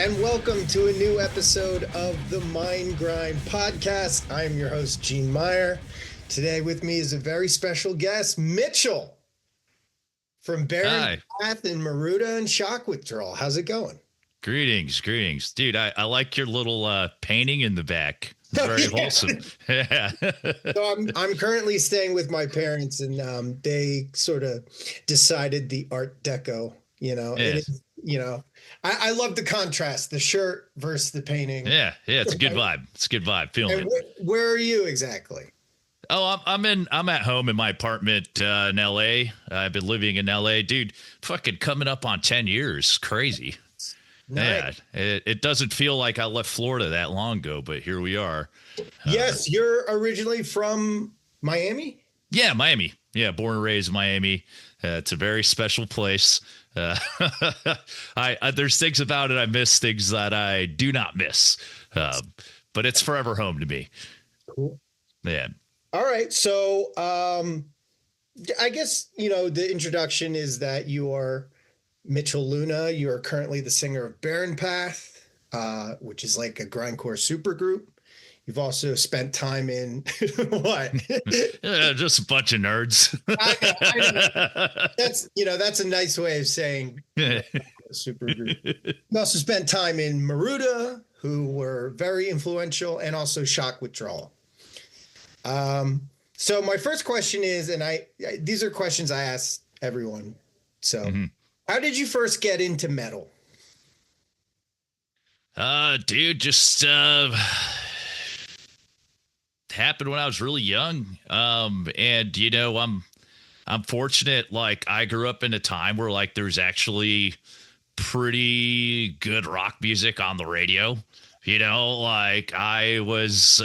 and welcome to a new episode of the Mind Grind podcast. I am your host, Gene Meyer. Today with me is a very special guest, Mitchell from Barren and Maruta and Shock Withdrawal. How's it going? Greetings. Dude, I like your little painting in the back. It's very wholesome. Yeah. So I'm currently staying with my parents, and they sort of decided the Art Deco, Yeah. I love the contrast, the shirt versus the painting. Yeah, it's a good vibe. Feeling it. Where are you exactly? Oh, I'm at home in my apartment in LA. I've been living in LA, dude. Fucking coming up on 10 years. Crazy. Nice. Yeah, it doesn't feel like I left Florida that long ago, but here we are. Yes, you're originally from Miami? Yeah, Miami. Yeah, born and raised in Miami. It's a very special place. There's things about it I miss, things that I do not miss. But it's forever home to me. Cool. Yeah. All right. So I guess, the introduction is that you are Mitchell Luna. You are currently the singer of Barren, which is like a grindcore supergroup. You've also spent time in what? Just a bunch of nerds. I know. That's a nice way of saying supergroup. You also spent time in Maruta, who were very influential, and also Shock Withdrawal. So my first question is, and these are questions I ask everyone. So How did you first get into metal? Dude, just happened when I was really young. And I'm fortunate. Like, I grew up in a time where like there's actually pretty good rock music on the radio. Like I was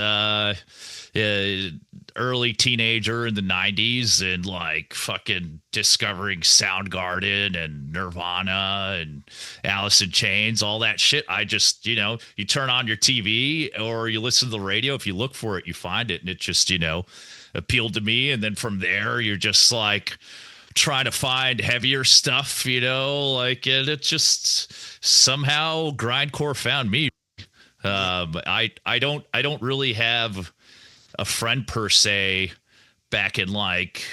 early teenager in the 90s and like fucking discovering Soundgarden and Nirvana and Alice in Chains, all that shit. I just, you turn on your TV or you listen to the radio. If you look for it, you find it. And it just, appealed to me. And then from there, you're just like trying to find heavier stuff, like, and it just somehow grindcore found me. I don't really have a friend per se back in like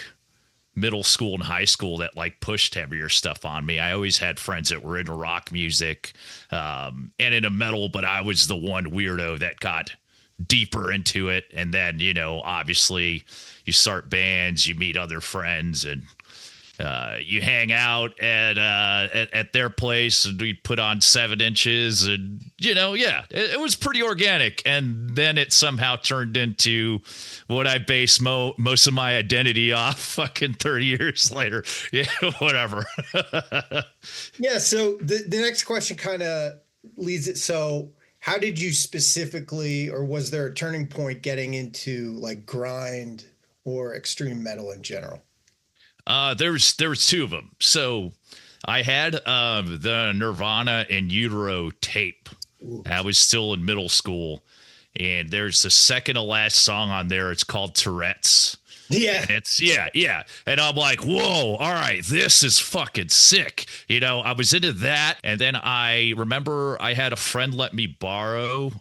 middle school and high school that like pushed heavier stuff on me. I always had friends that were into rock music and into metal, but I was the one weirdo that got deeper into it. And then, obviously you start bands, you meet other friends, and you hang out at their place, and we put on 7 inches, and it was pretty organic. And then it somehow turned into what I base most of my identity off. Fucking 30 years later, yeah, whatever. Yeah. So the next question kind of leads it. So how did you specifically, or was there a turning point getting into like grind or extreme metal in general? There was 2 of them. So I had the Nirvana In Utero tape. Ooh. I was still in middle school, and there's the second to last song on there. It's called Tourette's. Yeah. And it's yeah. And I'm like, whoa, all right, this is fucking sick. I was into that. And then I remember I had a friend let me borrow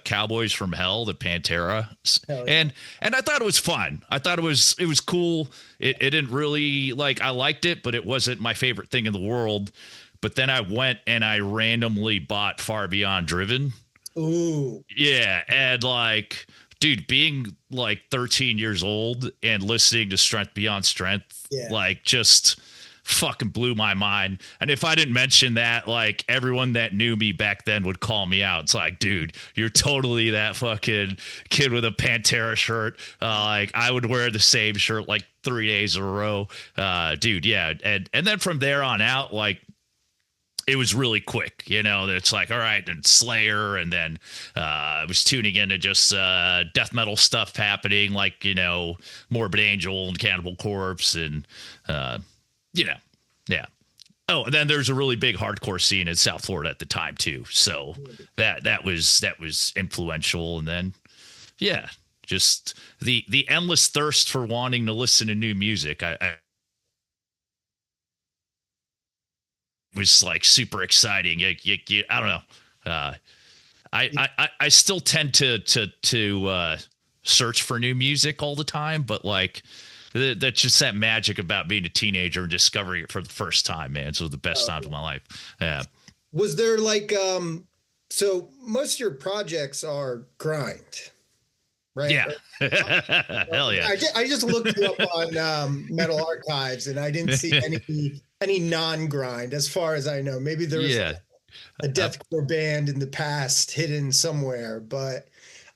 Cowboys from Hell, the Pantera. Hell yeah. And I thought it was fun. I thought it was cool. It didn't really, like, I liked it, but it wasn't my favorite thing in the world. But then I went and I randomly bought Far Beyond Driven. Ooh. Yeah. And like, dude, being like 13 years old and listening to Strength Beyond Strength, like, just fucking blew my mind. And if I didn't mention that, like, everyone that knew me back then would call me out. It's like, dude, you're totally that fucking kid with a Pantera shirt. Like, I would wear the same shirt like 3 days in a row. Dude, yeah. And then from there on out, like, it was really quick, it's like, all right, and Slayer. And then I was tuning into just death metal stuff happening, like, Morbid Angel and Cannibal Corpse. And, yeah. Oh, and then there's a really big hardcore scene in South Florida at the time too. So that was influential. And then, yeah, just the endless thirst for wanting to listen to new music. I was like super exciting. I don't know. Uh, I still tend to search for new music all the time, but like that's just that magic about being a teenager and discovering it for the first time, man. So the best times of my life. Yeah. Was there like so most of your projects are grind, right? Yeah. Hell yeah. I just looked you up on Metal Archives and I didn't see any non-grind as far as I know. Maybe there was Yeah. a Uh, deathcore band in the past hidden somewhere, but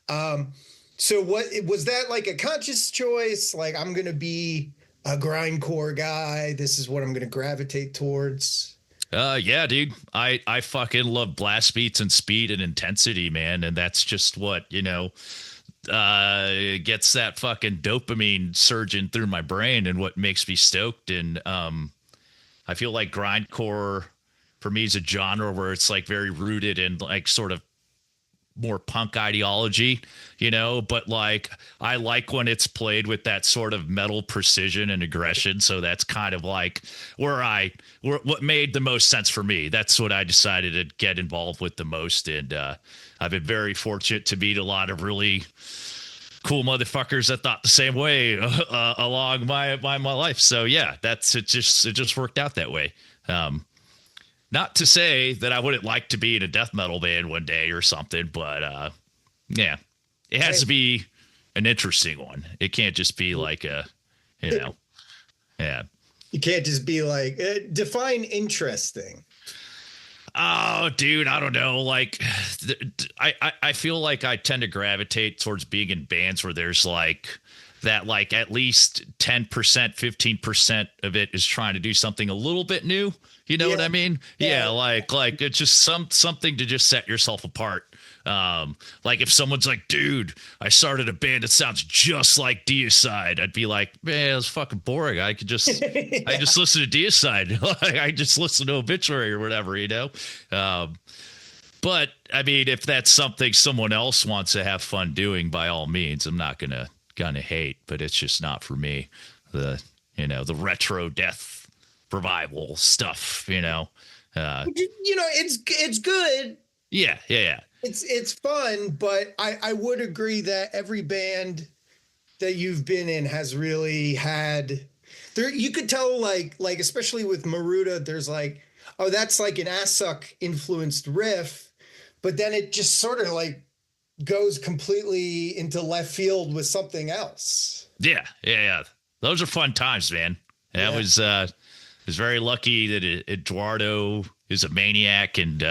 um so what was that like a conscious choice? Like I'm gonna be a grindcore guy. This is what I'm gonna gravitate towards. yeah, dude. I fucking love blast beats and speed and intensity, man. And that's just what, gets that fucking dopamine surging through my brain and what makes me stoked. And I feel like grindcore for me is a genre where it's like very rooted in like sort of more punk ideology, but like I like when it's played with that sort of metal precision and aggression. So that's kind of like what made the most sense for me. That's what I decided to get involved with the most. And I've been very fortunate to meet a lot of really cool motherfuckers that thought the same way along my life. So yeah, it just worked out that way. Not to say that I wouldn't like to be in a death metal band one day or something, but yeah, it has to be an interesting one. It can't just be like yeah. You can't just be like define interesting. Oh, dude, I don't know. Like, I feel like I tend to gravitate towards being in bands where there's like that, like at least 10%, 15% of it is trying to do something a little bit new. You know what I mean? Yeah, like it's just something to just set yourself apart. Like if someone's like, dude, I started a band that sounds just like Deicide, I'd be like, man, it's fucking boring. I just listen to Deicide. Like I just listen to Obituary or whatever, But I mean, if that's something someone else wants to have fun doing, by all means, I'm not gonna hate, but it's just not for me. The retro death revival stuff, It's good. Yeah. It's fun, but I would agree that every band that you've been in has really had there. You could tell like especially with Maruta, there's like, oh, that's like an Assuck influenced riff, but then it just sort of like goes completely into left field with something else. Yeah. Those are fun times, man. That was very lucky that Eduardo is a maniac and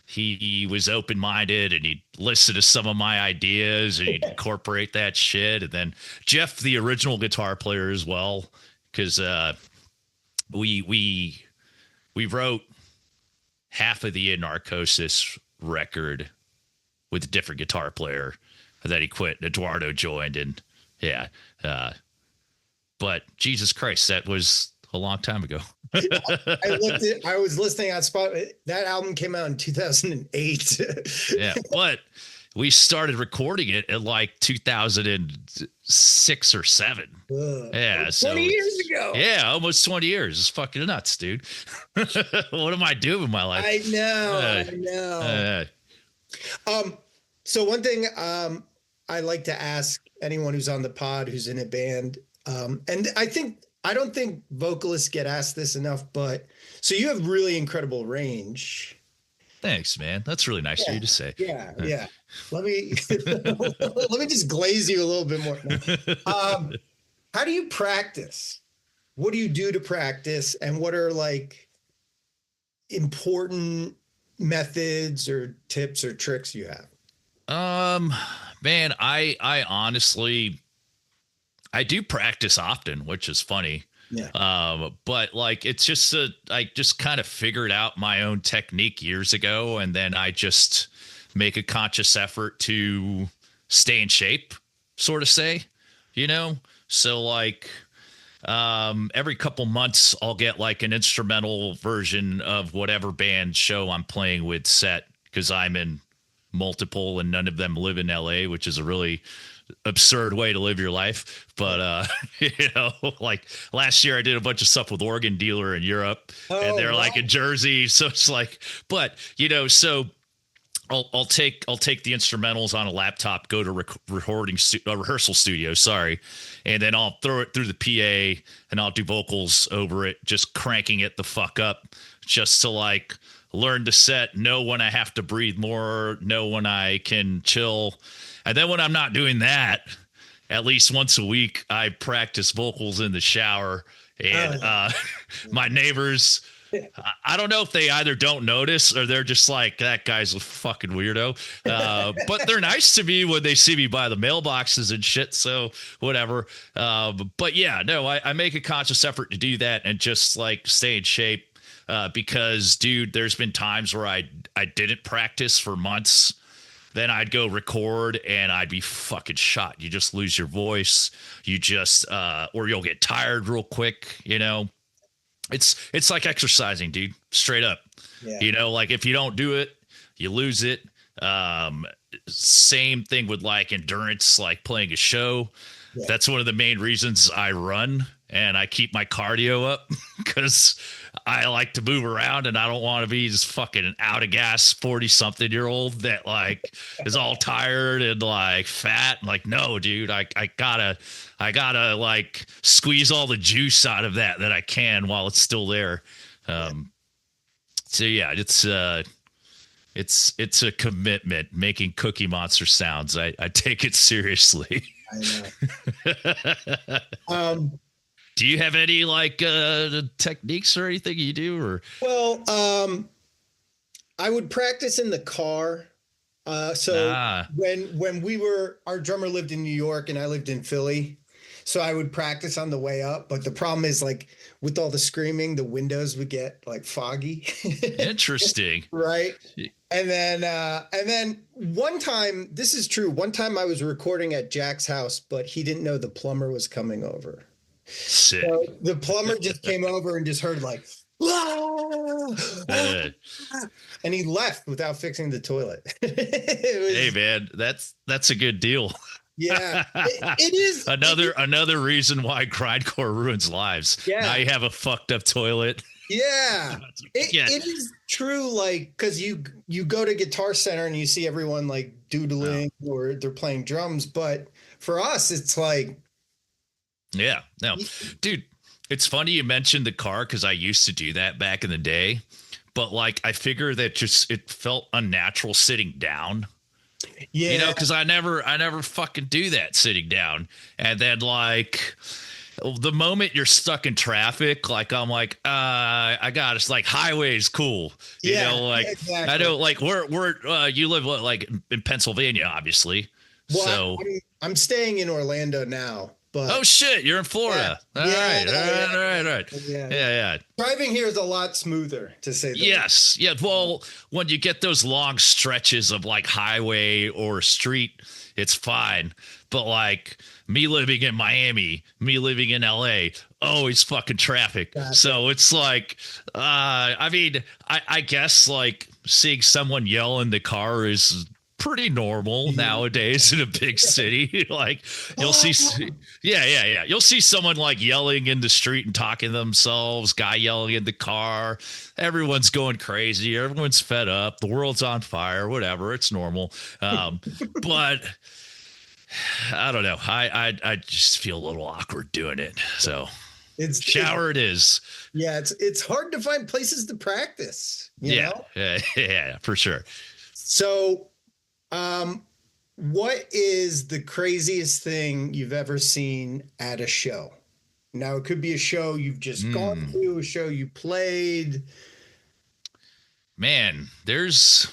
he was open-minded and he'd listen to some of my ideas and he'd incorporate that shit. And then Jeff, the original guitar player as well, because we wrote half of the Narcosis record with a different guitar player that he quit. Eduardo joined, and but Jesus Christ, that was a long time ago. I was listening on spot. That album came out in 2008. Yeah, but we started recording it in like 2006 or 7. Yeah, 20 years ago. Yeah, almost 20 years. It's fucking nuts, dude. What am I doing with my life? I know. So one thing I like to ask anyone who's on the pod who's in a band, and I don't think vocalists get asked this enough, but so you have really incredible range. Thanks, man. That's really nice of you to say. Yeah. Let me let me just glaze you a little bit more. How do you practice? What do you do to practice? And what are like important methods or tips or tricks you have? Man, I honestly I do practice often, which is funny. Yeah. But like it's just I just kind of figured out my own technique years ago, and then I just make a conscious effort to stay in shape, sort of say, So like every couple months I'll get like an instrumental version of whatever band show I'm playing with set, because I'm in multiple and none of them live in LA, which is a really absurd way to live your life. But like last year I did a bunch of stuff with Organ Dealer in Europe, and they're like in Jersey, so it's like, but so I'll take the instrumentals on a laptop, go to rehearsal studio, sorry, and then I'll throw it through the PA and I'll do vocals over it, just cranking it the fuck up, just to like learn the set, know when I have to breathe more, know when I can chill, and then when I'm not doing that, at least once a week, I practice vocals in the shower, and my neighbors. I don't know if they either don't notice or they're just like, that guy's a fucking weirdo. But they're nice to me when they see me by the mailboxes and shit. So whatever. But yeah, no, I make a conscious effort to do that and just like stay in shape. Because, dude, there's been times where I didn't practice for months. Then I'd go record and I'd be fucking shot. You just lose your voice. You just, or you'll get tired real quick, you know. It's like exercising, dude. Straight up. Yeah. You know, like if you don't do it, you lose it. Same thing with like endurance, like playing a show. Yeah. That's one of the main reasons I run and I keep my cardio up, because I like to move around and I don't want to be just fucking out of gas 40-something-year-old that like is all tired and like fat. Like, no, dude, I gotta like squeeze all the juice out of that I can while it's still there. So yeah, it's a commitment. Making Cookie Monster sounds, I take it seriously. I know. Do you have any like techniques or anything you do? Or I would practice in the car. When our drummer lived in New York and I lived in Philly, so I would practice on the way up. But the problem is, like, with all the screaming, the windows would get like foggy. Interesting. Right. And then one time, this is true. One time I was recording at Jack's house, but he didn't know the plumber was coming over. Sick. So the plumber just came over and just heard like, and he left without fixing the toilet. Hey man, that's a good deal. Yeah, it is another reason why grindcore ruins lives. Yeah. Now you have a fucked up toilet. Yeah, it is true. Like, because you go to Guitar Center and you see everyone like doodling or they're playing drums, but for us, it's like, yeah, no, dude, it's funny you mentioned the car, because I used to do that back in the day, but like I figure that just it felt unnatural sitting down. Yeah, you know, because I never fucking do that sitting down. And then like the moment you're stuck in traffic, like I'm like, I got it's like highway's cool. You know, like exactly. I don't like where you live like in Pennsylvania, obviously. Well, so I'm staying in Orlando now. But oh shit, you're in Florida. Yeah. All right. Yeah. Driving here is a lot smoother, to say the least. Yeah. Well, when you get those long stretches of like highway or street, it's fine. But like me living in Miami, me living in LA, always fucking traffic. Gotcha. So it's like, I mean, I guess like seeing someone yell in the car is pretty normal nowadays in a big city. Like you'll see, yeah. You'll see someone like yelling in the street and talking to themselves, guy yelling in the car. Everyone's going crazy. Everyone's fed up. The world's on fire, whatever. It's normal. But I don't know. I just feel a little awkward doing it. So it's shower. It is. Yeah. It's hard to find places to practice. You know? Yeah, for sure. So, what is the craziest thing you've ever seen at a show? Now, it could be a show you've just gone to, a show you played. Man, there's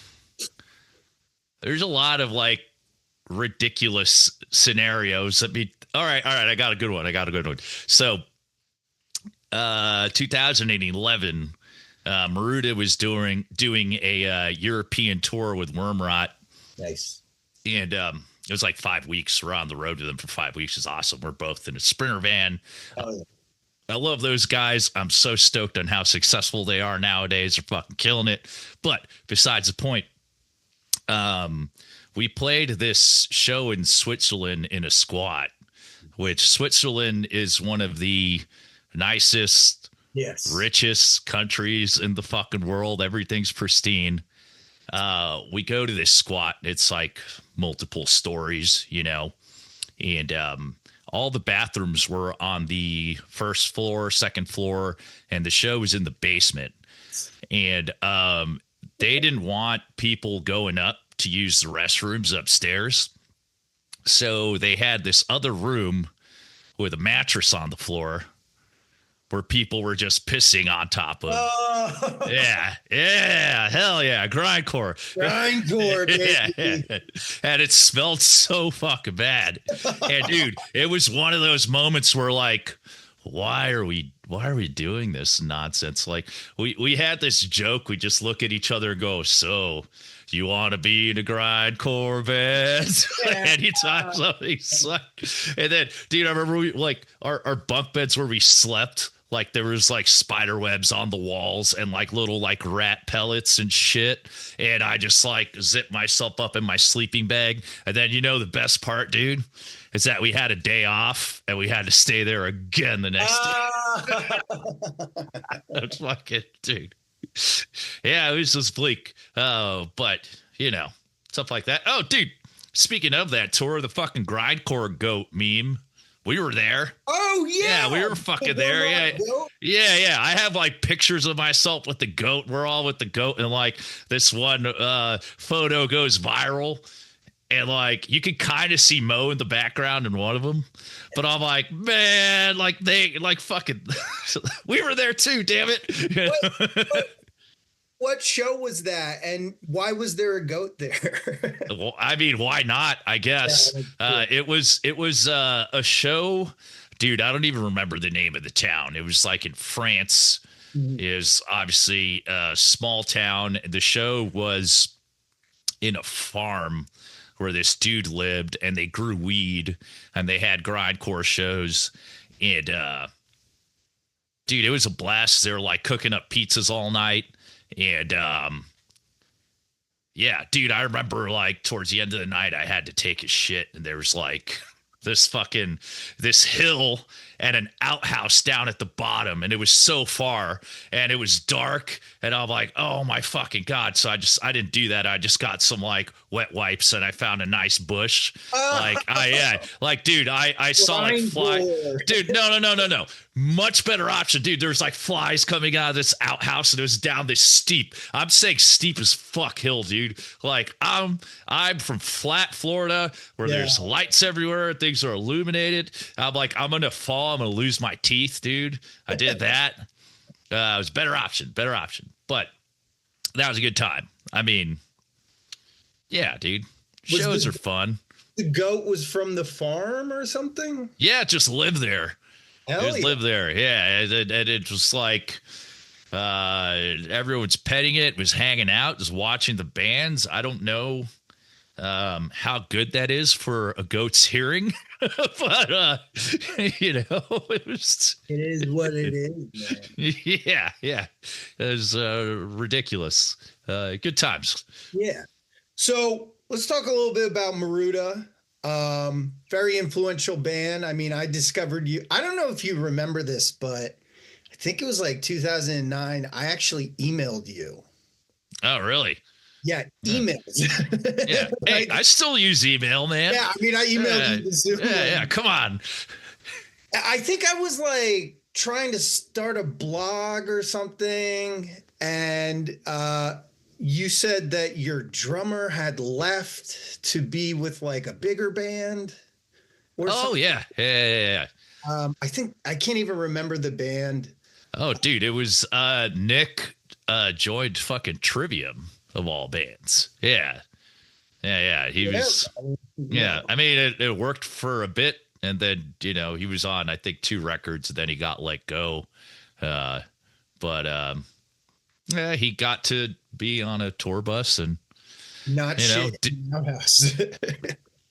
a lot of like ridiculous scenarios. All right. I got a good one. So, 2011, Maruta was doing a European tour with Wormrot. Nice. And it was like 5 weeks. We're on the road with them for 5 weeks. It's awesome. We're both in a Sprinter van. Oh, yeah. I love those guys. I'm so stoked on how successful they are nowadays. They're fucking killing it. But besides the point, we played this show in Switzerland in a squat, which Switzerland is one of the nicest, richest countries in the fucking world. Everything's pristine. We go to this squat. It's like multiple stories, and all the bathrooms were on the first floor, second floor, and the show was in the basement. And they didn't want people going up to use the restrooms upstairs. So they had this other room with a mattress on the floor where people were just pissing on top of. Oh, Yeah, hell yeah, grindcore. grindcore, Yeah, baby. yeah. And it smelled so fucking bad. And dude, it was one of those moments where like, why are we doing this nonsense? Like we had this joke, we just look at each other and go, so you want to be in a grindcore band? Yeah. Anytime something sucked. And then, dude, I remember we like our bunk beds where we slept. Like there was like spider webs on the walls and like little like rat pellets and shit. And I just like zipped myself up in my sleeping bag. And then the best part, dude, is that we had a day off and we had to stay there again the next day. That's fucking dude. Yeah, it was just bleak. But stuff like that. Oh, dude. Speaking of that tour, the fucking grindcore goat meme. We were there. Oh yeah. Yeah, we were fucking there. Yeah. Yeah. I have like pictures of myself with the goat. We're all with the goat, and like this one photo goes viral. And like you could kind of see Mo in the background in one of them. But I'm like, man, like they like fucking we were there too, damn it. What show was that, and why was there a goat there? Well, I mean, why not? I guess it was a show, dude. I don't even remember the name of the town. It was like in France. Is obviously a small town. The show was in a farm where this dude lived, and they grew weed, and they had grindcore shows, and dude, it was a blast. They were like cooking up pizzas all night. And yeah, dude, I remember like towards the end of the night I had to take a shit, and there was like this hill and an outhouse down at the bottom, and it was so far and it was dark, and I'm like, oh my fucking god. So I didn't do that. I just got some like wet wipes and I found a nice bush. Like dude, I saw like fly. Dude, no. Much better option, dude. There's like flies coming out of this outhouse, and it was down this steep. I'm saying steep as fuck hill, dude. Like I'm from flat Florida where there's lights everywhere, things are illuminated. I'm like, I'm gonna fall, I'm gonna lose my teeth, dude. I did that. It was better option. But that was a good time. I mean, yeah, dude. Shows are fun. The goat was from the farm or something? Yeah, just live there. Just live there. Yeah. And it was like everyone's petting it, was hanging out, just watching the bands. I don't know how good that is for a goat's hearing, but it is what it is, man. Yeah. It was ridiculous. Good times. Yeah. So let's talk a little bit about Maruta. Very influential band. I mean, I discovered you. I don't know if you remember this, but I think it was like 2009. I actually emailed you. Oh, really? Yeah, emails. Yeah. Hey, I still use email, man. Yeah, I mean, I emailed you. Zoom. Yeah, come on. I think I was like trying to start a blog or something, and you said that your drummer had left to be with like a bigger band. Yeah. I think I can't even remember the band. Oh, dude, it was Nick joined fucking Trivium of all bands. Yeah. He was. Yeah, I mean, it worked for a bit, and then he was on I think 2 records, and then he got let go. But he got to be on a tour bus and not shit.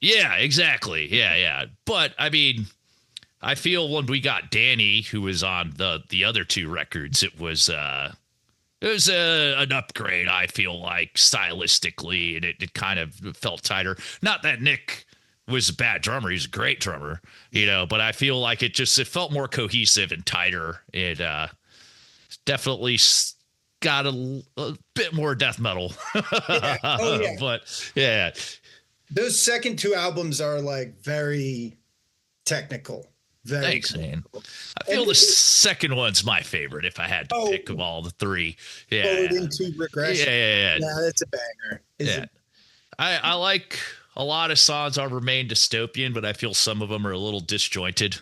Yeah, exactly. Yeah. But I mean, I feel when we got Danny, who was on the other 2 records, it was an upgrade. I feel like stylistically, and it kind of felt tighter. Not that Nick was a bad drummer; he's a great drummer, But I feel like it felt more cohesive and tighter. It definitely got a bit more death metal. Yeah. Oh yeah. But yeah, Those second two albums are like very technical, very thanks, man. technical. I And feel the this is second one's my favorite if I had to pick of oh, all the three. forward Yeah. into Yeah, regression. yeah, Yeah, that's a banger. Is yeah. it? I like a lot of songs on Remain Dystopian, but I feel some of them are a little disjointed.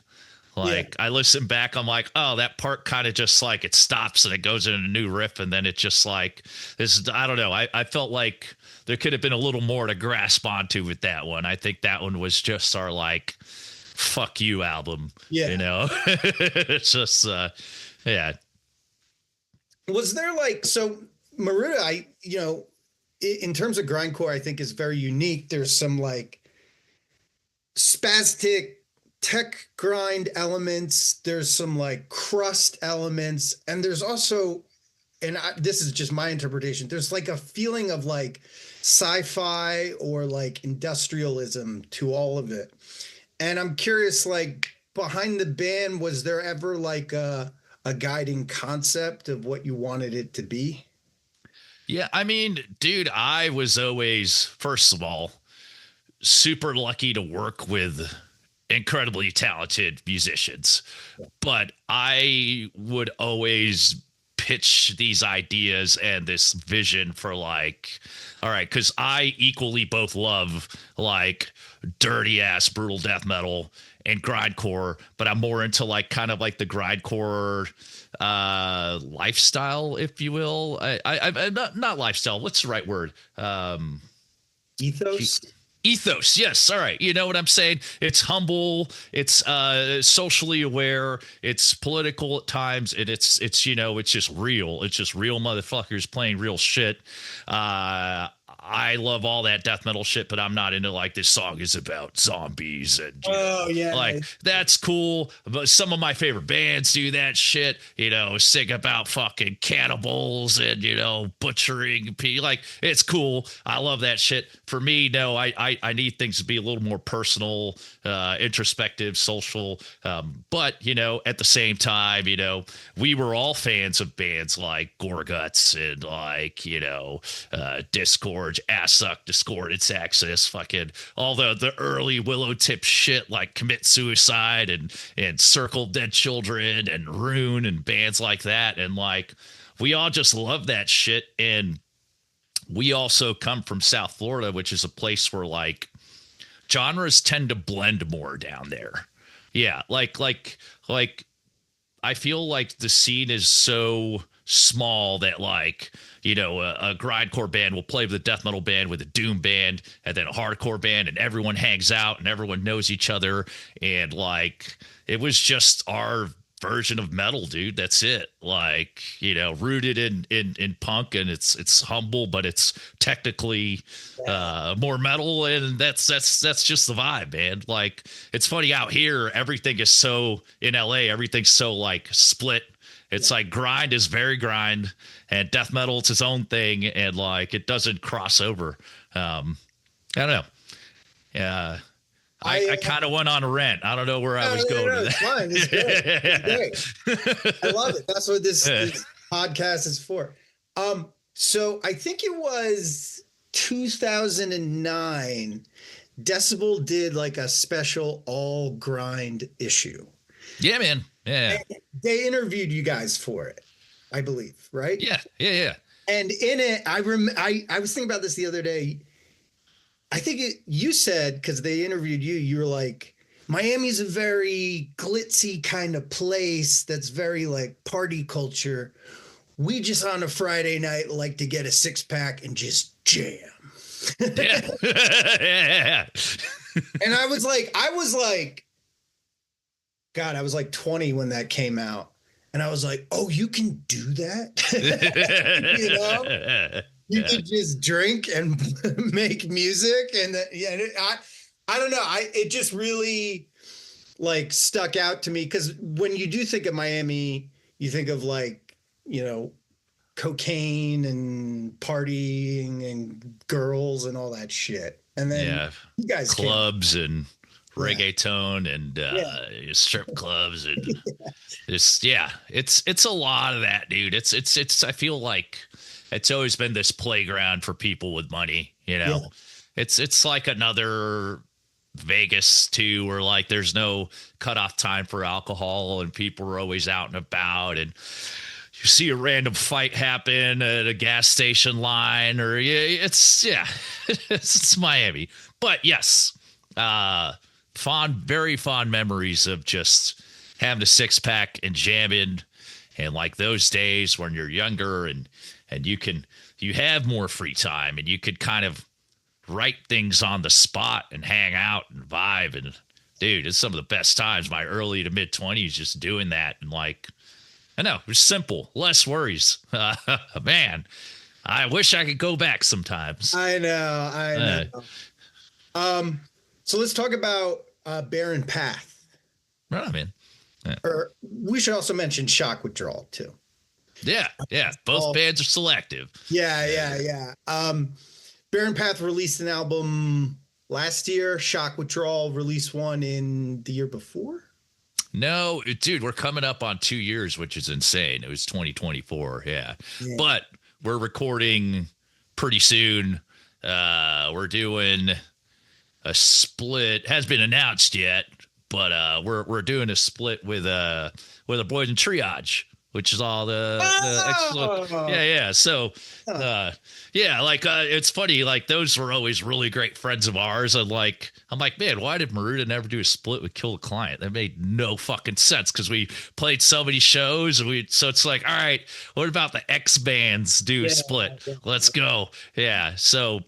Yeah. Like I listen back, I'm like, oh, that part kind of just like it stops and it goes in a new riff, and then it just like this. I don't know. I felt like there could have been a little more to grasp onto with that one. I think that one was just our like fuck you album. Yeah. You know, it's just yeah. Was there like so Maruta? In terms of grindcore, I think is very unique. There's some like spastic tech grind elements. There's some like crust elements, and there's also, this is just my interpretation. There's like a feeling of like sci-fi or like industrialism to all of it. And I'm curious, like behind the band, was there ever like a guiding concept of what you wanted it to be? Yeah, I mean, dude, I was always, first of all, super lucky to work with incredibly talented musicians. But I would always pitch these ideas and this vision for like, all right, because I equally both love like dirty ass brutal death metal and grindcore, but I'm more into like kind of like the grindcore lifestyle, if you will. I not lifestyle. What's the right word? Ethos? Ethos, yes. All right, you know what I'm saying. It's humble, it's socially aware, it's political at times, and it's you know, it's just real. It's just real motherfuckers playing real shit. I love all that death metal shit, but I'm not into like this song is about zombies and you know, Yeah. like that's cool. But some of my favorite bands do that shit, you know, sing about fucking cannibals and you know, butchering people. Like it's cool. I love that shit. For me, no, I need things to be a little more personal, introspective, social. But you know, at the same time, you know, we were all fans of bands like Gorguts and like, you know, Discord, Assuck, Discordance Access, fucking all the early Willow Tip shit like Commit Suicide and Circle Dead Children and Rune and bands like that. And like we all just love that shit. And we also come from South Florida, which is a place where like genres tend to blend more down there. Yeah, like I feel like the scene is so small that like you know a grindcore band will play with a death metal band with a doom band and then a hardcore band and everyone hangs out and everyone knows each other and like it was just our version of metal, dude. That's it. Like you know, rooted in punk and it's humble, but it's technically more metal, and that's just the vibe, man. Like it's funny out here, everything is so in LA, everything's so like split. It's like grind is very grind, and death metal it's its own thing, and like it doesn't cross over. I don't know. Yeah. I kind of went on a rant. I don't know where I was going with It's that. fine. It's good. It's great. I love it. That's what this podcast is for. So I think it was 2009. Decibel did like a special all grind issue. Yeah, man. Yeah. And they interviewed you guys for it, I believe, right? Yeah. Yeah. And in it, I was thinking about this the other day. I think you said, because they interviewed you, you were like, Miami's a very glitzy kind of place that's very like party culture. We just on a Friday night like to get a 6-pack and just jam. Yeah. Yeah. And I was like, God, I was like 20 when that came out. And I was like, oh, you can do that? You know? You could just drink and make music. And I don't know. It just really like stuck out to me because when you do think of Miami, you think of like, you know, cocaine and partying and girls and all that shit. And then Yeah. you guys Clubs and Yeah. reggaeton and Yeah. strip clubs and it's a lot of that, dude. It's I feel like it's always been this playground for people with money, you know. Yeah. It's like another Vegas too, where like there's no cutoff time for alcohol and people are always out and about, and you see a random fight happen at a gas station line, or yeah, it's Miami. But yes, very fond memories of just having a six pack and jamming, and like those days when you're younger and you have more free time and you could kind of write things on the spot and hang out and vibe. And dude, it's some of the best times, my early to mid 20s, just doing that. And like, I know it was simple, less worries. Man, I wish I could go back sometimes. I know. I know. So let's talk about Barren Path. Right, man. Yeah. Or we should also mention Shock Withdrawal too. Yeah. Both bands are selective. Yeah. Barren Path released an album last year. Shock Withdrawal released one in the year before. No, dude, we're coming up on 2 years, which is insane. It was 2024. Yeah. But we're recording pretty soon. We're doing a split. Has been announced yet, but we're doing a split with a Boys in Triage, which is all the yeah. So it's funny, like those were always really great friends of ours, and like I'm like, man, why did Maruta never do a split with Kill the Client? That made no fucking sense because we played so many shows, and so it's like, all right, what about the X bands do a split? Let's go. Yeah, so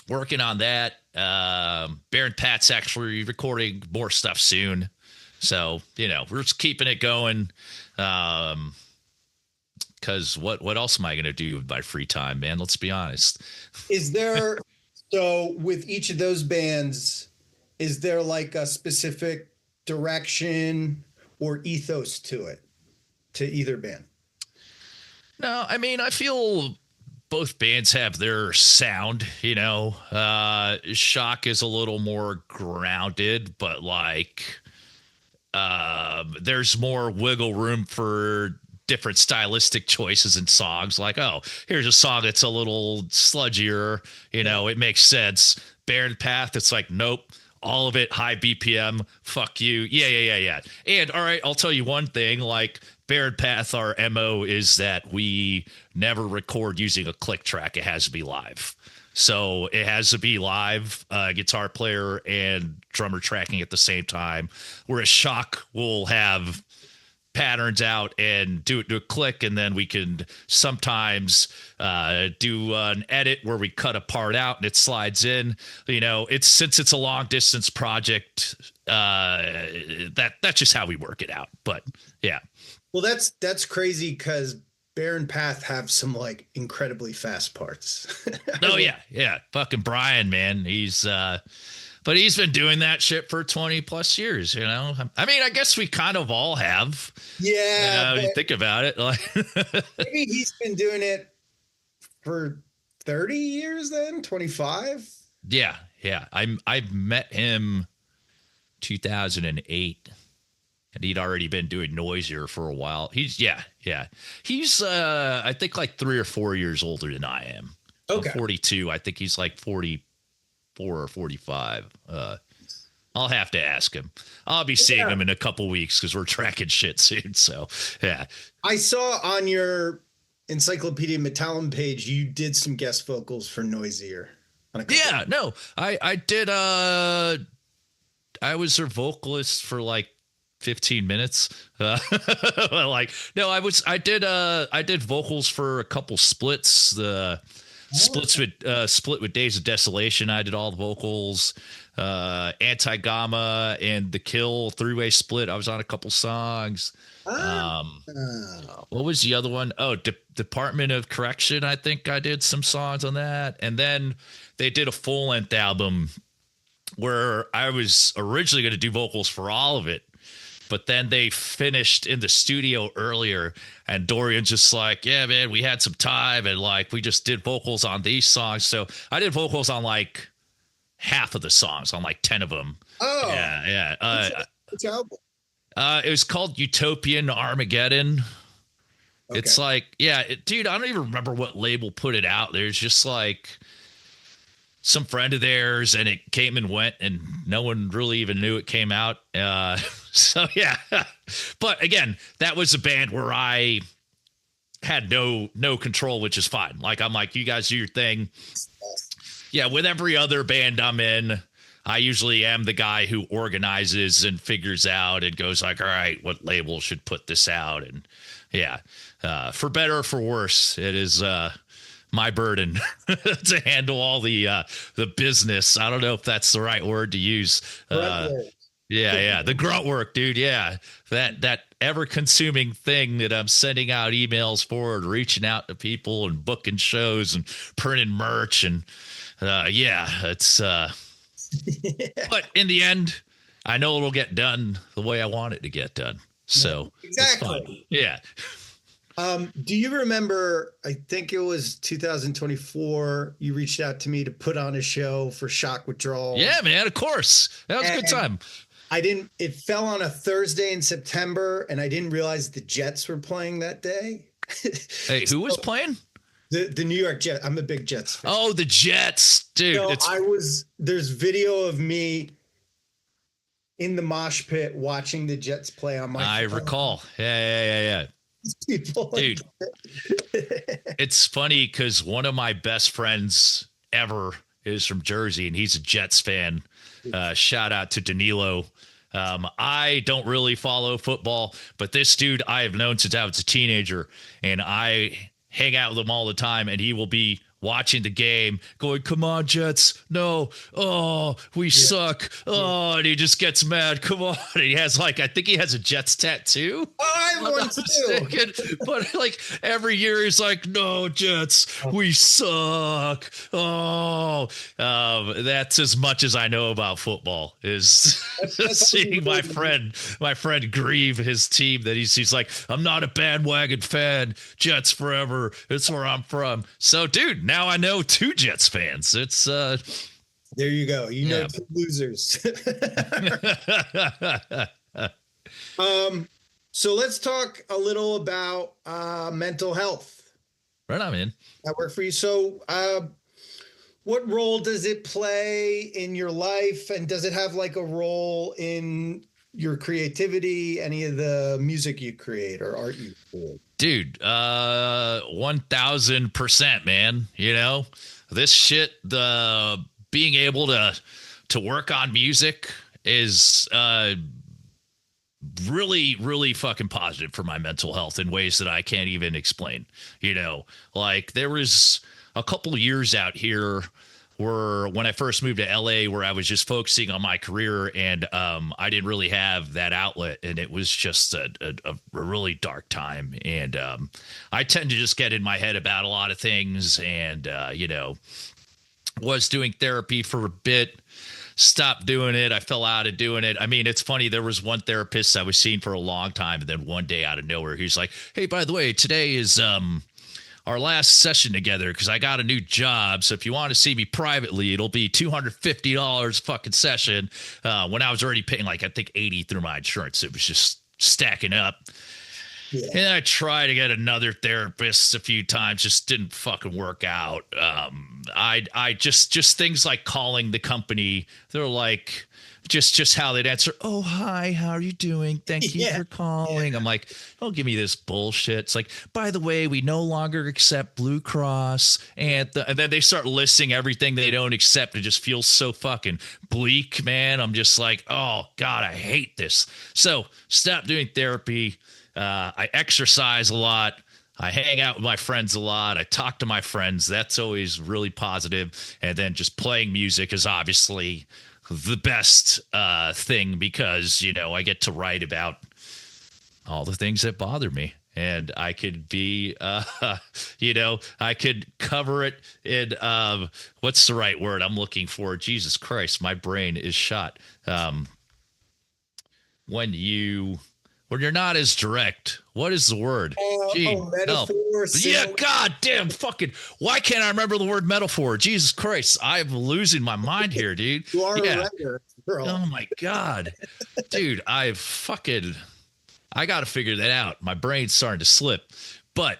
working on that. Barren Pat's actually recording more stuff soon, so we're just keeping it going. Because what else am I going to do with my free time, man? Let's be honest. Is there, so with each of those bands, is there like a specific direction or ethos to either band? No, I mean, I feel both bands have their sound, Shock is a little more grounded, but like there's more wiggle room for different stylistic choices in songs. Like, oh, here's a song that's a little sludgier, it makes sense. Barren Path, it's like, nope, all of it high BPM, fuck you. Yeah. And all right, I'll tell you one thing, like Barren Path, our MO is that we never record using a click track. It has to be live. So it has to be live, guitar player and drummer tracking at the same time. Whereas Shock will have patterns out and do a click, and then we can sometimes do an edit where we cut a part out and it slides in. Since it's a long distance project, that's just how we work it out. But yeah. Well, that's crazy because Barren Path have some like incredibly fast parts. Oh yeah. Fucking Brian, man. But he's been doing that shit for 20 plus years, I mean, I guess we kind of all have. Yeah. You think about it. Like maybe he's been doing it for 30 years then, 25. Yeah. I've met him 2008. And he'd already been doing Noisier for a while. He's He's I think like 3 or 4 years older than I am. Okay. I'm 42. I think he's like 44 or 45. I'll have to ask him. I'll be seeing him in a couple weeks because we're tracking shit soon. So yeah. I saw on your Encyclopedia Metallum page you did some guest vocals for Noisier. Yeah, no. I did I was their vocalist for like 15 minutes. I did vocals for a couple splits. The split with Days of Desolation, I did all the vocals. Anti-Gamma and The Kill three-way split, I was on a couple songs. What was the other one? Oh, Department of Correction, I think I did some songs on that. And then they did a full-length album where I was originally going to do vocals for all of it, but then they finished in the studio earlier, and Dorian's just like, yeah, man, we had some time, and like we just did vocals on these songs. So I did vocals on like half of the songs on like 10 of them. Oh, Yeah, yeah. which album? It was called Utopian Armageddon. It's Okay. like, yeah, dude, I don't even remember what label put it out. There's just like some friend of theirs, and it came and went, and no one really even knew it came out. So yeah, but again, that was a band where I had no control, which is fine. Like I'm like, you guys do your thing. Yeah, with every other band I'm in, I usually am the guy who organizes and figures out and goes like, all right, what label should put this out? And yeah, for better or for worse, it is my burden to handle all the business. I don't know if that's the right word to use. Yeah, the grunt work, dude. Yeah, that ever consuming thing that I'm sending out emails for and reaching out to people and booking shows and printing merch and yeah, it's but in the end, I know it'll get done the way I want it to get done. So Exactly. it's fun. Yeah. Do you remember, I think it was 2024, you reached out to me to put on a show for Shock Withdrawal. Yeah, man, of course. That was a good time. It fell on a Thursday in September, and I didn't realize the Jets were playing that day. Hey, who was playing? The New York Jets. I'm a big Jets fan. Oh, the Jets, dude. So there's video of me in the mosh pit watching the Jets play on my I phone. recall. Yeah. People dude, it's funny because one of my best friends ever is from Jersey, and he's a Jets fan. Shout out to Danilo. I don't really follow football, but this dude I have known since I was a teenager, and I hang out with him all the time, and he will be watching the game going, come on, Jets. No. Oh, we suck. Oh, and he just gets mad. Come on. And he has like, I think he has a Jets tattoo. Oh, I have one too. But like every year he's like, no, Jets, we suck. Oh, that's as much as I know about football is seeing my friend grieve his team that he's like, I'm not a bandwagon fan. Jets forever. It's where I'm from. So, dude, now I know two Jets fans. It's there you go. You know, two losers. So let's talk a little about mental health. Right on, man. That work for you. So what role does it play in your life, and does it have like a role in your creativity, any of the music you create or art you create? Dude, 1000%, man. You know, this shit, the being able to work on music is really fucking positive for my mental health in ways that I can't even explain. You know, like there was a couple years out here were when I first moved to LA, where I was just focusing on my career, and I didn't really have that outlet, and it was just a really dark time. And I tend to just get in my head about a lot of things, and you know, was doing therapy for a bit, stopped doing it. I fell out of doing it. I mean, it's funny. There was one therapist I was seeing for a long time, and then one day out of nowhere, he's like, "Hey, by the way, today is our last session together because I got a new job. So if you want to see me privately, it'll be $250 fucking session." When I was already paying like, I think 80 through my insurance, it was just stacking up. Yeah. And I tried to get another therapist a few times, just didn't fucking work out. I just things like calling the company. They're like, just how they'd answer, "Oh, hi, how are you doing? Thank you for calling." I'm like, don't give me this bullshit. It's like, by the way, we no longer accept Blue Cross. And then they start listing everything they don't accept. It just feels so fucking bleak, man. I'm just like, oh, God, I hate this. So stop doing therapy. I exercise a lot. I hang out with my friends a lot. I talk to my friends. That's always really positive. And then just playing music is obviously the best thing because, you know, I get to write about all the things that bother me. And I could be, you know, I could cover it in, what's the right word I'm looking for? Jesus Christ, my brain is shot. When you when you're not as direct, what is the word? Gee, help. Metaphor, Yeah, symbol. goddamn fucking. Why can't I remember the word metaphor? Jesus Christ. I'm losing my mind here, dude. You are a Yeah. writer, girl. Oh my God. Dude, I got to figure that out. My brain's starting to slip. But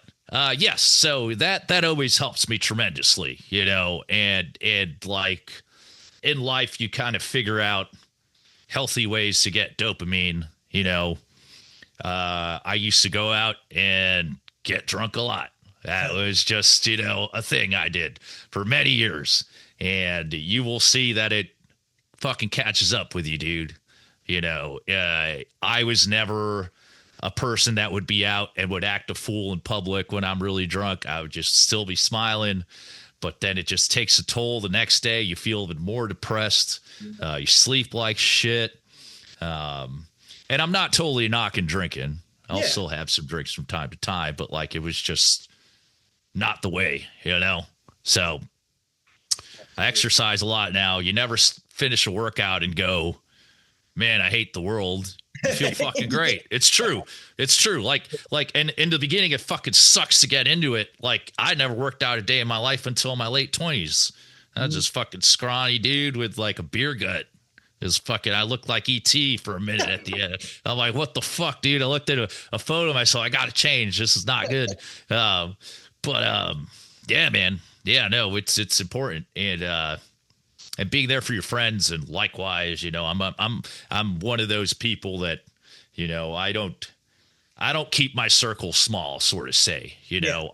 yes, so that always helps me tremendously, and like in life you kind of figure out healthy ways to get dopamine. I used to go out and get drunk a lot. That was just, a thing I did for many years. And you will see that it fucking catches up with you, dude. I was never a person that would be out and would act a fool in public when I'm really drunk. I would just still be smiling, but then it just takes a toll the next day. You feel even more depressed. You sleep like shit. And I'm not totally knocking drinking. I'll still have some drinks from time to time, but like it was just not the way, So I exercise a lot now. You never finish a workout and go, man, I hate the world. You feel fucking great. It's true. It's true. Like, and in the beginning, it fucking sucks to get into it. Like, I never worked out a day in my life until my late 20s. I was just fucking scrawny dude with like a beer gut. I looked like ET for a minute at the end. I'm like, what the fuck, dude? I looked at a photo of myself. I got to change. This is not good. Yeah, man. Yeah, no, it's important. And being there for your friends, and likewise, I'm one of those people that, I don't keep my circle small, sort of say.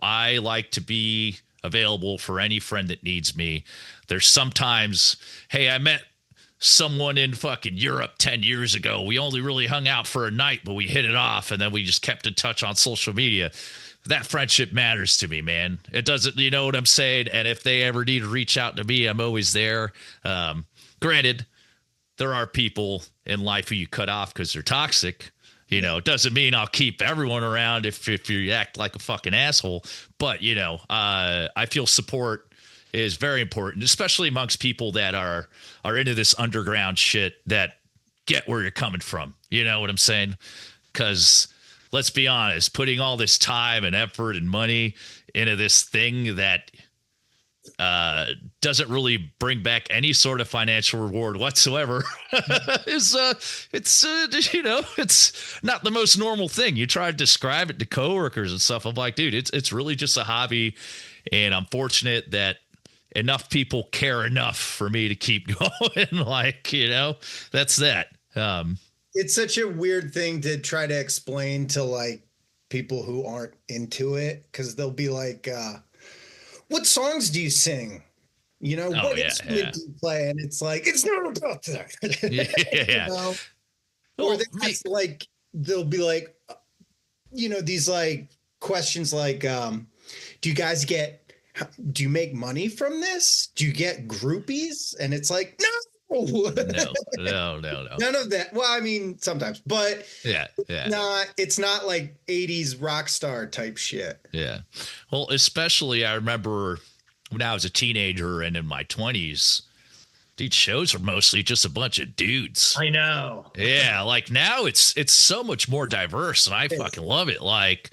I like to be available for any friend that needs me. There's sometimes, hey, I met someone in fucking Europe 10 years ago. We only really hung out for a night, but we hit it off, and then we just kept in touch on social media. That friendship matters to me, man. It doesn't, you know what I'm saying? And if they ever need to reach out to me, I'm always there. Granted, there are people in life who you cut off because they're toxic. It doesn't mean I'll keep everyone around if you act like a fucking asshole. But, I feel support is very important, especially amongst people that are into this underground shit that get where you're coming from. You know what I'm saying? Because let's be honest, putting all this time and effort and money into this thing that doesn't really bring back any sort of financial reward whatsoever it's not the most normal thing. You try to describe it to coworkers and stuff. I'm like, dude, it's really just a hobby, and I'm fortunate that enough people care enough for me to keep going. That's that. It's such a weird thing to try to explain to like people who aren't into it, because they'll be like, what songs do you sing? What instrument do you play? And it's like, it's not about that. Yeah. Or that's like, they'll be like, these like questions like, do you make money from this? Do you get groupies? And it's like, no. No. None of that. Well, I mean, sometimes, but yeah. It's not like 80s rock star type shit. Yeah. Well, especially I remember when I was a teenager and in my 20s, these shows are mostly just a bunch of dudes. I know. Yeah. Like now it's so much more diverse, and I fucking love it. Like,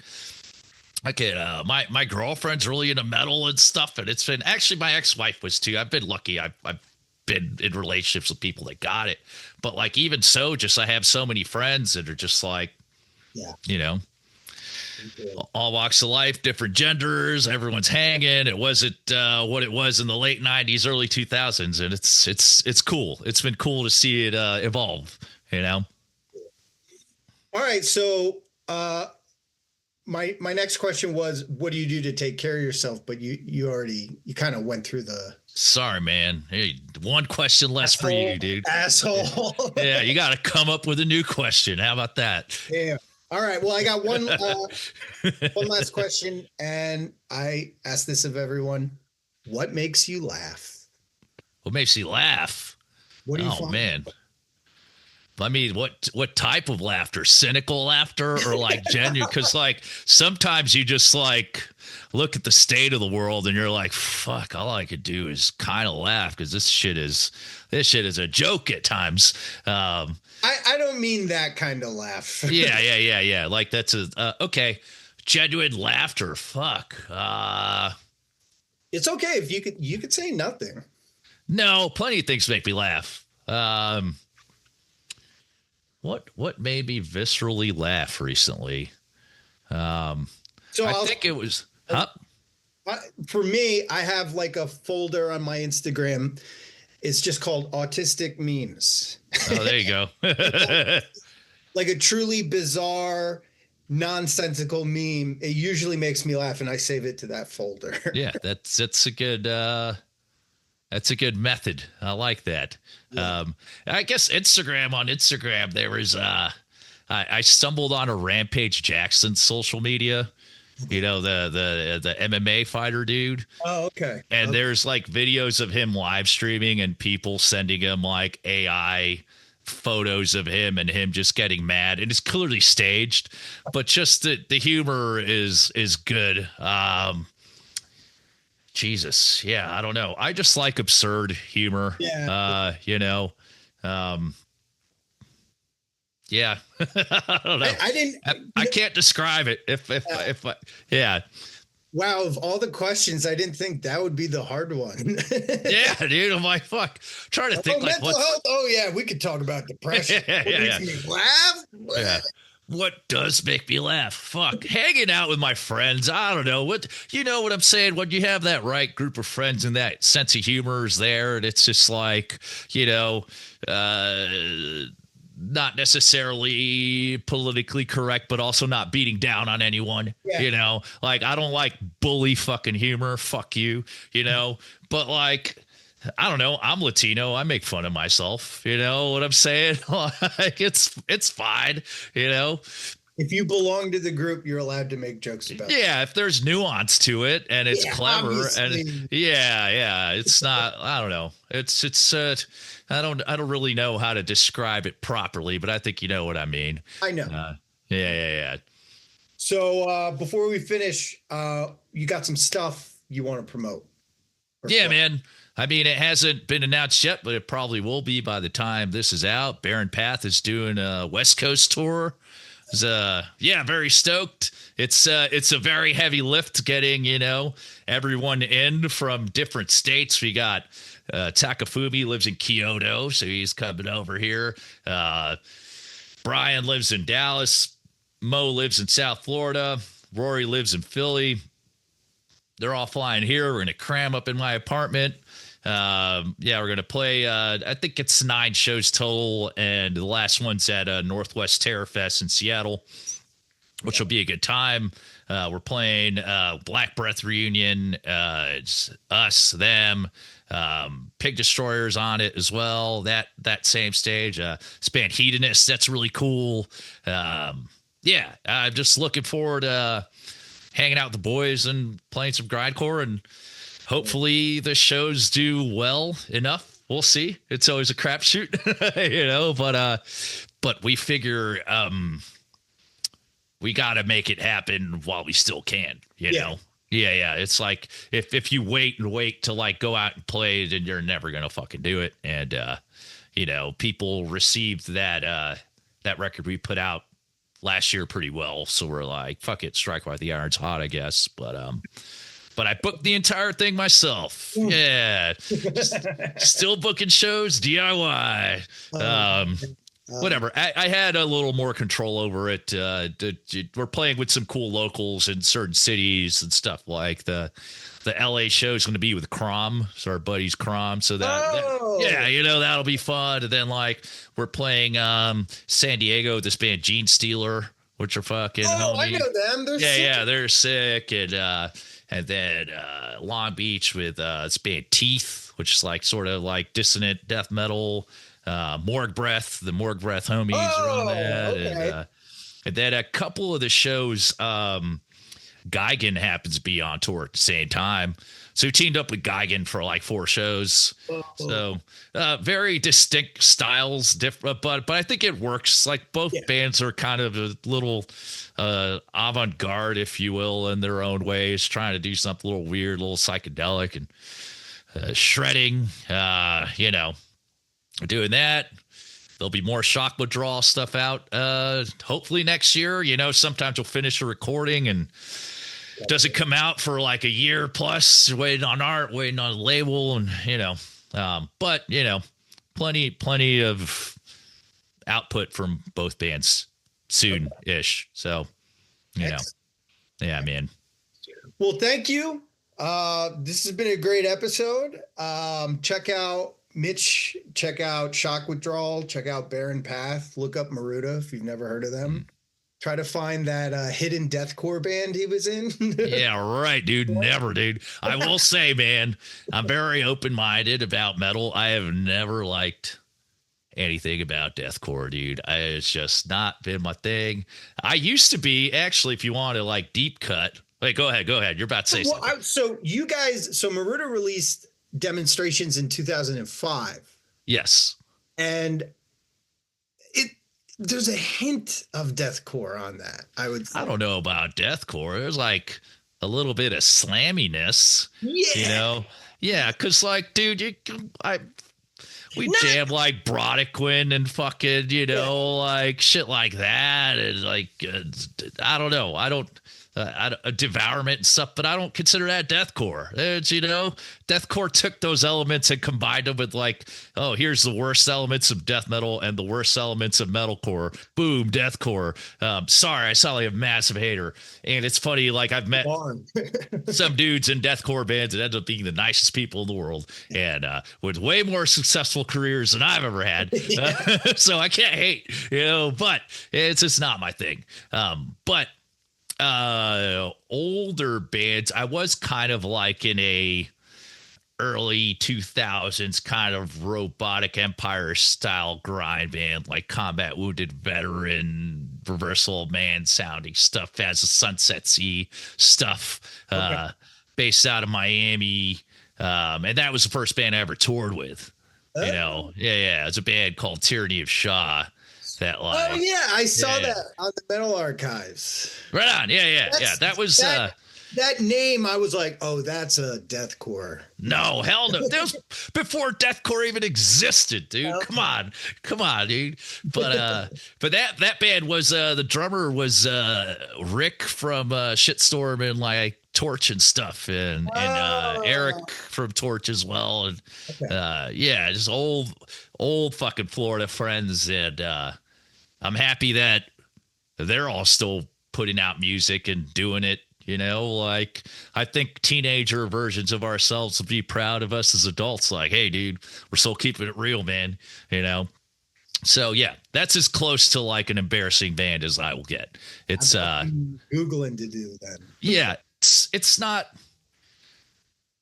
my girlfriend's really into metal and stuff, and it's been, actually my ex-wife was too. I've been lucky. I've been in relationships with people that got it, but like, even so, just I have so many friends that are just like, all walks of life, different genders, everyone's hanging. It wasn't what it was in the late 90s, early 2000s, and it's cool. It's been cool to see it evolve. All right, so my next question was, what do you do to take care of yourself? But you kind of went through the. Sorry, man. Hey, one question less for you, dude. Asshole. Yeah, you got to come up with a new question. How about that? Yeah. All right. Well, I got one last question, and I ask this of everyone: what makes you laugh? What makes you laugh? What do you find? Man. I mean, what type of laughter? Cynical laughter or like genuine? Because like sometimes you just like look at the state of the world and you're like, fuck, all I could do is kind of laugh because this shit is a joke at times. I don't mean that kind of laugh. Yeah. Like that's a okay, genuine laughter. Fuck. It's okay if you could say nothing. No, plenty of things make me laugh. What made me viscerally laugh recently? So I think it was. Huh? For me, I have like a folder on my Instagram. It's just called autistic memes. Oh, there you go. Like a truly bizarre, nonsensical meme. It usually makes me laugh, and I save it to that folder. Yeah, that's a good method. I like that. Yeah. I guess on Instagram there was I stumbled on a Rampage Jackson social media. You know, the MMA fighter dude. Oh, okay. And Okay. there's like videos of him live streaming and people sending him like AI photos of him and him just getting mad. And it's clearly staged, but just the humor is good. Jesus. Yeah, I don't know. I just like absurd humor. Yeah. Yeah. I don't know. I didn't. I can't describe it. If I, yeah. Wow, of all the questions, I didn't think that would be the hard one. Yeah, dude. I'm like, fuck. Trying to think like mental health. Oh yeah, we could talk about depression. Yeah, What yeah, makes me laugh? Yeah. What does make me laugh? Fuck. Hanging out with my friends. I don't know. You know what I'm saying? When you have that right group of friends and that sense of humor is there, and it's just like, not necessarily politically correct, but also not beating down on anyone. Yeah. Like I don't like bully fucking humor. Fuck you, but like, I don't know. I'm Latino. I make fun of myself. You know what I'm saying? Like it's fine. If you belong to the group, you're allowed to make jokes about it. Yeah. If there's nuance to it and it's clever Obviously. and yeah. It's not. I don't know. It's. I don't really know how to describe it properly, but I think you know what I mean. I know. Yeah. So before we finish, you got some stuff you want to promote? Yeah, man. I mean, it hasn't been announced yet, but it probably will be by the time this is out. Barren Path is doing a West Coast tour. Very stoked. It's a very heavy lift getting, everyone in from different states. We got Takafumi lives in Kyoto, so he's coming over here. Brian lives in Dallas. Mo lives in South Florida. Rory lives in Philly. They're all flying here. We're going to cram up in my apartment. We're going to play, I think it's 9 shows total, and the last one's at Northwest Terror Fest in Seattle, which will be a good time. We're playing Black Breath Reunion. It's us, them, Pig Destroyers on it as well. That same stage. This band Hedonist, that's really cool. I'm just looking forward to hanging out with the boys and playing some grindcore, and hopefully the shows do well enough. We'll see. It's always a crapshoot, but we figure we got to make it happen while we still can, know? Yeah. It's like if you wait to like go out and play, then you're never going to fucking do it. And, people received that record we put out last year pretty well. So we're like, fuck it, strike while the iron's hot, I guess. But I booked the entire thing myself. Yeah. Still booking shows, DIY. Whatever. I had a little more control over it. We're playing with some cool locals in certain cities and stuff. Like the LA show is going to be with Crom, so our buddies Crom. So that'll be fun. And then like we're playing San Diego, this band Gene Stealer, which are fucking homies. I know them. They're sick. They're sick. And then Long Beach with this band Teeth, which is like sort of like dissonant death metal. Morgue Breath, the Morgue Breath homies are on that. Okay. And then a couple of the shows Geigen happens to be on tour at the same time. So we teamed up with Geigen for like 4 shows. So very distinct styles, different, but I think it works. Like both Yeah. bands are kind of a little avant-garde, if you will, in their own ways, trying to do something a little weird, a little psychedelic, and shredding. Doing that. There'll be more Shock Withdrawal stuff out. Hopefully next year. Sometimes we'll finish a recording and doesn't come out for like a year plus, waiting on art, waiting on a label, and but plenty of output from both bands soon-ish. So yeah, man. Well, thank you. This has been a great episode. Check out Mitch, check out Shock Withdrawal, check out Barren Path, look up Maruta if you've never heard of them. Try to find that hidden deathcore band he was in. Yeah, right, dude. Never, dude. I will say, man, I'm very open-minded about metal. I have never liked anything about deathcore, dude. It's just not been my thing. I used to be, actually, if you want to like deep cut. Wait, go ahead. You're about to say something. So Maruta released Demonstrations in 2005. Yes. And there's a hint of deathcore on that, I would say. I don't know about deathcore. There's like a little bit of slamminess. Yeah. Yeah, because like, dude, we jam like Brodequin and fucking, like shit like that, and like I don't know. I don't Devourment and stuff, but I don't consider that deathcore. It's, deathcore took those elements and combined them with like, oh, here's the worst elements of death metal and the worst elements of metalcore. Boom, deathcore. Sorry, I sound like a massive hater. And it's funny, like I've met some dudes in deathcore bands that end up being the nicest people in the world and with way more successful careers than I've ever had. So I can't hate, but it's just not my thing. But older bands, I was kind of like in a early 2000s kind of Robotic Empire style grind band, like Combat Wounded Veteran, Reversal Man sounding stuff, as a Sunset Sea stuff, based out of Miami. And that was the first band I ever toured with. Yeah. It's a band called Tyranny of Shaw. I saw that on the Metal Archives. Right on. Yeah. That was that name. I was like, oh, that's a deathcore. No, hell no. That was before deathcore even existed, dude. Come on, dude. But that band was the drummer was Rick from Shitstorm and like Torch and stuff, and Eric from Torch as well, and just old fucking Florida friends, and I'm happy that they're all still putting out music and doing it. Like I think teenager versions of ourselves will be proud of us as adults. Like, hey, dude, we're still keeping it real, man. So yeah, that's as close to like an embarrassing band as I will get. It's Googling to do that. Yeah, it's not.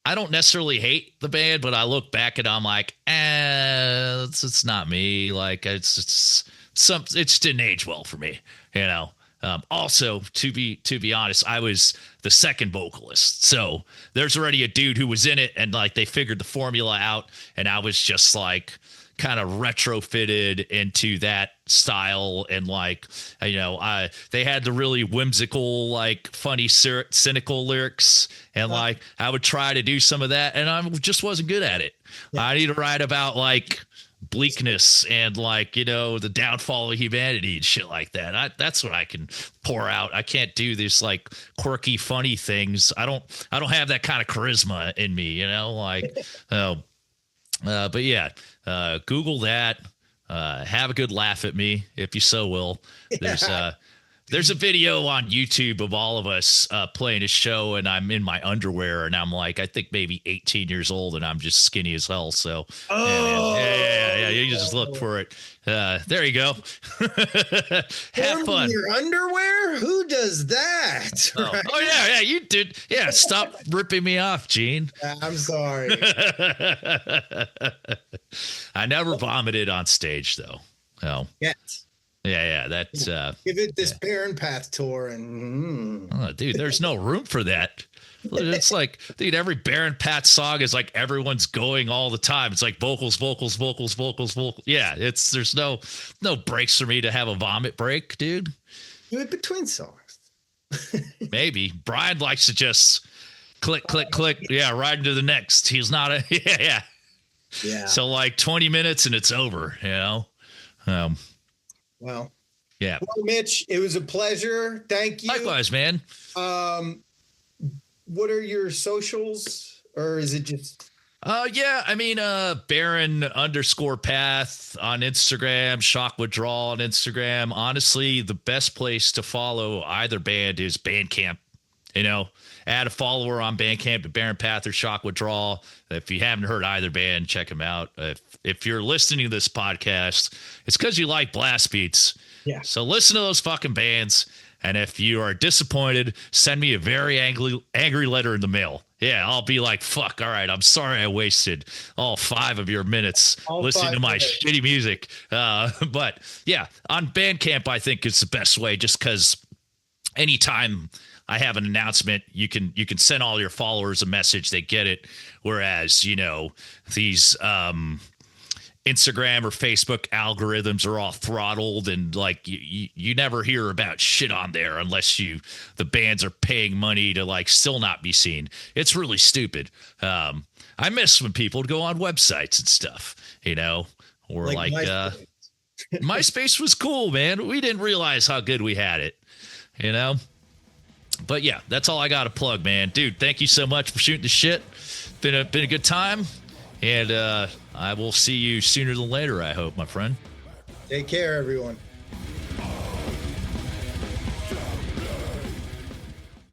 I don't necessarily hate the band, but I look back and I'm like, it's not me. Like it didn't age well for me, Also, to be honest, I was the second vocalist. So there's already a dude who was in it and like they figured the formula out. And I was just like kind of retrofitted into that style. And like, they had the really whimsical, like funny, cynical lyrics. And like, I would try to do some of that and I just wasn't good at it. Yeah. I need to write about like bleakness and like the downfall of humanity and shit like that. That's what I can pour out. I can't do this like quirky funny things. I don't have that kind of charisma in me, but yeah, Google that, have a good laugh at me if you so will. There's a video on YouTube of all of us playing a show, and I'm in my underwear, and I'm like, I think maybe 18 years old, and I'm just skinny as hell. So, yeah, you just look for it. There you go. Have fun. Your underwear? Who does that? Right? Oh yeah, you did. Yeah, stop ripping me off, Gene. I'm sorry. I never vomited on stage, though. Oh. Yes. Yeah, that's Give it this yeah. Barren Path tour, and Oh, dude, there's no room for that. It's like, dude, every Baron Pat song is like everyone's going all the time. It's like vocals, vocals, vocals, vocals, vocals. Yeah, there's no breaks for me to have a vomit break, dude. do it between songs. Maybe Brian likes to just click, click, click. Yeah, right into the next. He's not a yeah. Yeah. So like 20 minutes and it's over, you know? Um, Well, yeah. well, Mitch, it was a pleasure. Thank you. Likewise, man. What are your socials, or is it just? Yeah, I mean, Barren _ path on Instagram, Shock Withdrawal on Instagram. Honestly, the best place to follow either band is Bandcamp. You know, add a follower on Bandcamp to Barren Path or Shock Withdrawal. If you haven't heard either band, check them out. If you're listening to this podcast, it's because you like blast beats. Yeah. So listen to those fucking bands. And if you are disappointed, send me a very angry letter in the mail. Yeah, I'll be like, fuck, all right, I'm sorry I wasted all 5 of your minutes listening to my shitty music. But yeah, on Bandcamp, I think it's the best way, just because anytime I have an announcement, you can send all your followers a message, they get it. Whereas, you know, these Instagram or Facebook algorithms are all throttled, and like you never hear about shit on there unless the bands are paying money to like still not be seen. It's really stupid. I miss when people would go on websites and stuff, you know, or like MySpace. MySpace was cool, man. We didn't realize how good we had it, you know. But yeah, that's all I got to plug, man. Dude, thank you so much for shooting the shit. Been a good time. And I will see you sooner than later, I hope, my friend. Take care, everyone.